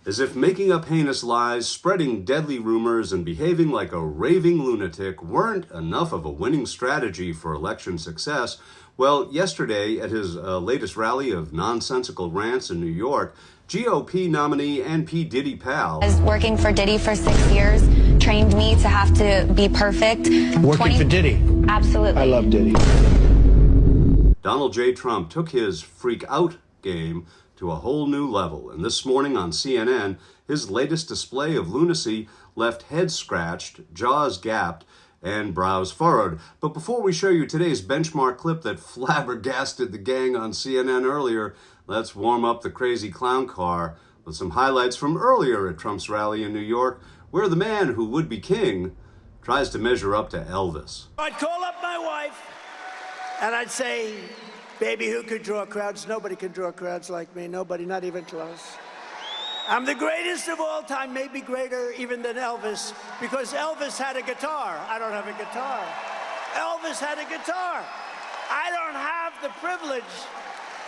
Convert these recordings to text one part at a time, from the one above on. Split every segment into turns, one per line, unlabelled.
As if making up heinous lies, spreading deadly rumors, and behaving like a raving lunatic weren't enough of a winning strategy for election success. Well, yesterday, at his latest rally of nonsensical rants in New York, GOP nominee and P. Diddy pal.
I was working for Diddy for 6 years, trained me to have to be perfect.
Working for Diddy?
Absolutely.
I love Diddy.
Donald J. Trump took his freak out game to a whole new level, and this morning on CNN, his latest display of lunacy left heads scratched, jaws gapped, and brows furrowed. But before we show you today's benchmark clip that flabbergasted the gang on CNN earlier, let's warm up the crazy clown car with some highlights from earlier at Trump's rally in New York, where the man who would be king tries to measure up to Elvis.
I'd call up my wife and I'd say, baby, who could draw crowds? Nobody can draw crowds like me. Nobody, not even close. I'm the greatest of all time, maybe greater even than Elvis, because Elvis had a guitar. I don't have a guitar. Elvis had a guitar. I don't have the privilege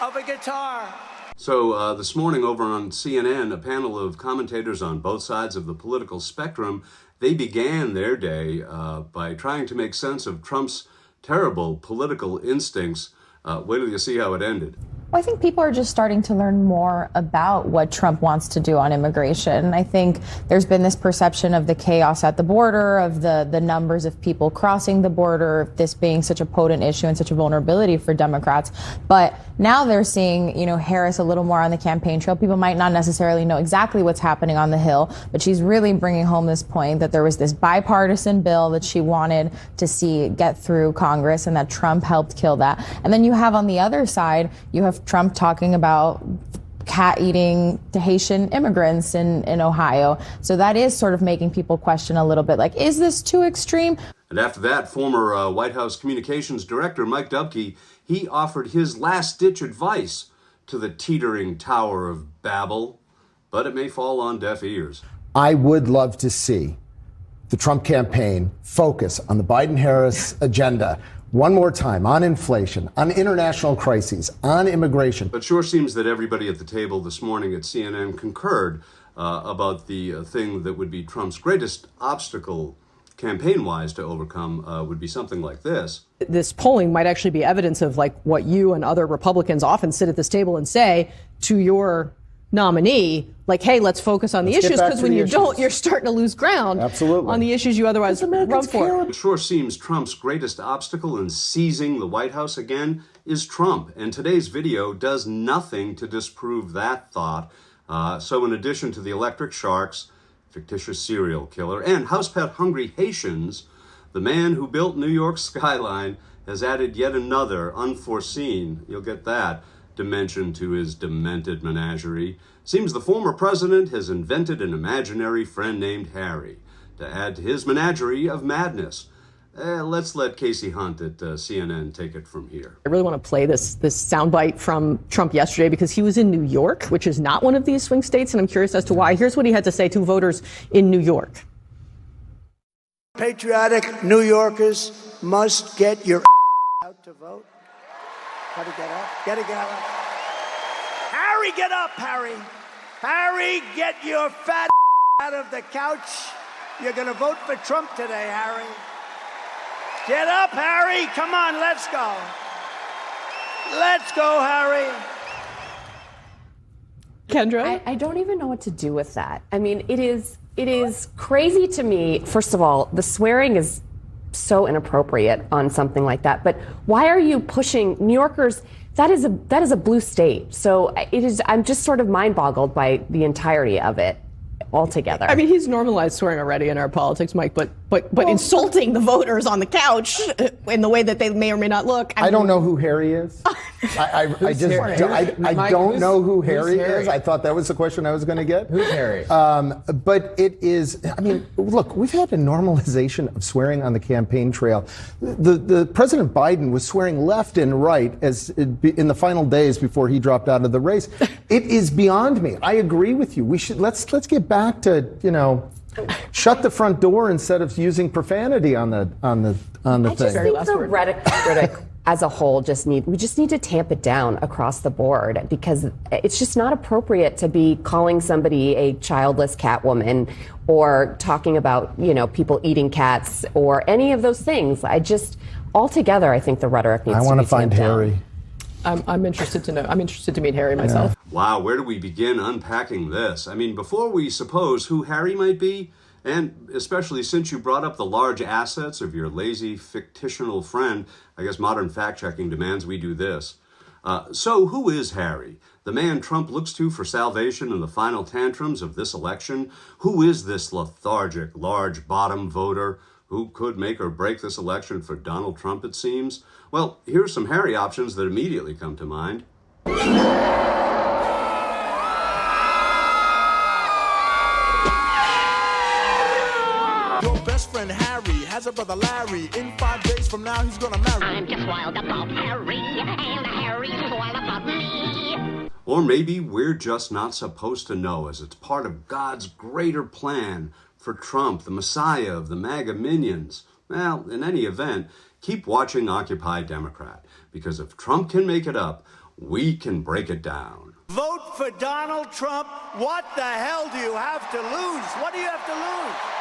of a guitar.
So this morning over on CNN, a panel of commentators on both sides of the political spectrum, they began their day by trying to make sense of Trump's terrible political instincts. Wait till you see how it ended.
Well, I think people are just starting to learn more about what Trump wants to do on immigration. I think there's been this perception of the chaos at the border, of the numbers of people crossing the border, this being such a potent issue and such a vulnerability for Democrats. But now they're seeing, Harris a little more on the campaign trail. People might not necessarily know exactly what's happening on the Hill, but she's really bringing home this point that there was this bipartisan bill that she wanted to see get through Congress and that Trump helped kill that. And then you have on the other side, you have Trump talking about cat-eating Haitian immigrants in Ohio. So that is sort of making people question a little bit, like, is this too extreme?
And after that, former White House Communications Director Mike Dukey, he offered his last-ditch advice to the teetering Tower of Babel, but it may fall on deaf ears.
I would love to see the Trump campaign focus on the Biden-Harris agenda one more time, on inflation, on international crises, on immigration.
But sure seems that everybody at the table this morning at CNN concurred about the thing that would be Trump's greatest obstacle campaign-wise to overcome would be something like this.
This polling might actually be evidence of like what you and other Republicans often sit at this table and say to your nominee, like, hey, let's focus on the issues, because when you don't, you're starting to lose ground.
Absolutely.
On the issues you otherwise run for.
It sure seems Trump's greatest obstacle in seizing the White House again is Trump, and today's video does nothing to disprove that thought. So in addition to the electric sharks, fictitious serial killer, and house pet hungry Haitians, the man who built New York's skyline has added yet another unforeseen, you'll get that, dimension to his demented menagerie. Seems the former president has invented an imaginary friend named Harry to add to his menagerie of madness. Let's let Casey Hunt at CNN take it from here.
I really want to play this soundbite from Trump yesterday because he was in New York, which is not one of these swing states, and I'm curious as to why. Here's what he had to say to voters in New York.
Patriotic New Yorkers must get your out to vote. How to get up? Get up. Harry, get up, Harry. Harry, get your fat out of the couch. You're going to vote for Trump today, Harry. Get up, Harry. Come on, let's go. Let's go, Harry.
Kendra?
I don't even know what to do with that. I mean, it is crazy to me. First of all, the swearing is so inappropriate on something like that. But why are you pushing New Yorkers? That is a blue state. So it is. I'm just sort of mind boggled by the entirety of it altogether.
I mean, he's normalized swearing already in our politics, Mike, but insulting the voters on the couch in the way that they may or may not look.
I don't know who Harry is. I don't know who Harry is. I thought that was the question I was going to get.
Who's Harry?
But it is, I mean, look, we've had a normalization of swearing on the campaign trail. The President Biden was swearing left and right in the final days before he dropped out of the race. It is beyond me. I agree with you. We should let's get back to, shut the front door instead of using profanity on the thing.
I just think the rhetoric as a whole we just need to tamp it down across the board, because it's just not appropriate to be calling somebody a childless Catwoman or talking about, people eating cats or any of those things. Altogether, I think the rhetoric needs to be
I want to
tamped
find Harry.
down.
I'm interested to know. I'm interested to meet Harry myself.
Wow, where do we begin unpacking this? I mean, before we suppose who Harry might be, and especially since you brought up the large assets of your lazy, fictional friend, I guess modern fact-checking demands we do this. So who is Harry, the man Trump looks to for salvation in the final tantrums of this election? Who is this lethargic, large-bottom voter who could make or break this election for Donald Trump, it seems? Well, here's some Harry options that immediately come to mind.
Your best friend Harry has a brother Larry. In 5 days from now, he's gonna marry.
I'm just wild about Harry, and Harry's wild about me.
Or maybe we're just not supposed to know, as it's part of God's greater plan for Trump, the Messiah of the MAGA minions. Well, in any event, keep watching Occupy Democrat, because if Trump can make it up, we can break it down.
Vote for Donald Trump. What the hell do you have to lose? What do you have to lose?